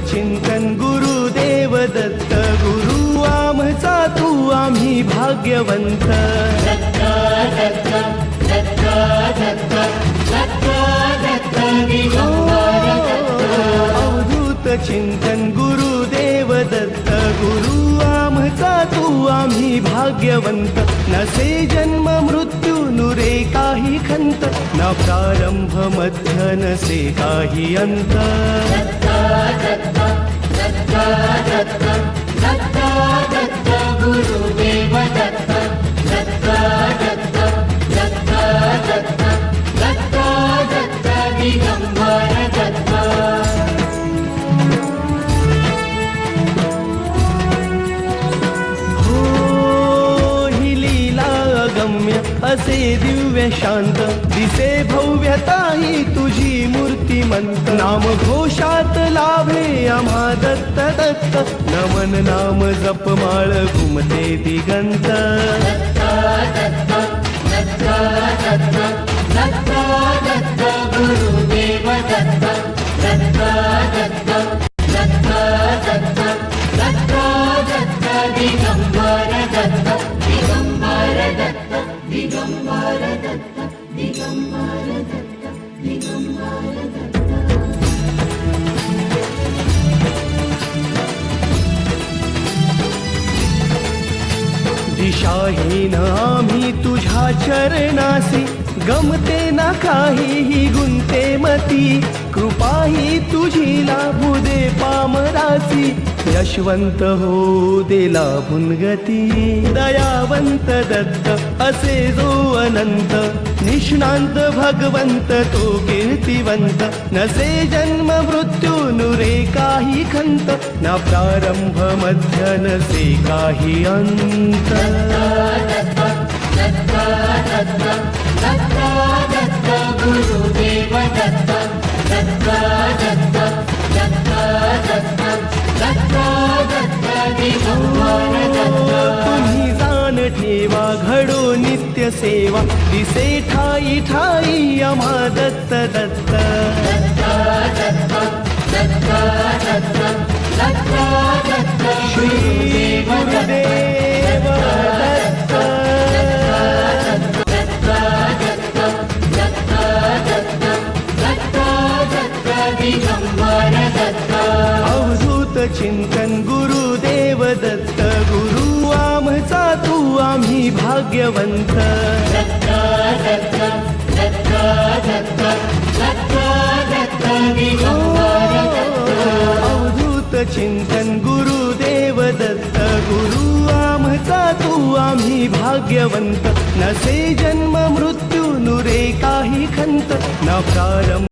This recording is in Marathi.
चिंतन गुरुदेव दत्त गुरु आमचा तू आम्ही भाग्यवंत अवधूत चिंतन गुरुदेव दत्त गुरु आमचा तू आम्ही भाग्यवंत नसे जन्म मृत्यू नुरे काही खंत न प्रारंभ मध्य नसे काही अंत गुरुदेव दत्त दिगंबर दत्त असे दिव्य शांत दिसे भव्यताही तुझी मूर्तिमंत नाम घोषात लाभे आम्हा दत्त दत्त नमन नाम जपमाळ घुमते दिगंत गुरुदेव दत्त दिगंबर दत्त दिगंबर दत्त दिगंबर दत्त दिगंबर दत्त दिगंबर दत्त दिशाहीन आम्ही तुझ्या चरणासी गमते ना काहीही गुंते मती कृपाही तुझी लाभू दे पामरासी यशवंत हो दे लाभून गती दयावंत दत्त असे जो अनंत निष्णांत भगवंत तो कीर्तिवंत नसे जन्म मृत्यू नुरे काही खंत न प्रारंभ मध्य नसे काही अंत गुरुदेव दत्त तुम्ही जाण ठेवा घडो नित्य सेवा दिसे ठाई ठाई आम्हा दत्त दत्त श्री गुरुदेव दत्त अवधूत चिंतन गुरुदेव दत्त गुरु आमचा तू आम्ही भाग्यवंत अवधूत चिंतन गुरुदेव दत्त गुरु आमचा तू आम्ही भाग्यवंत नसे जन्म मृत्यू नुरे काही खंत न प्रारंभ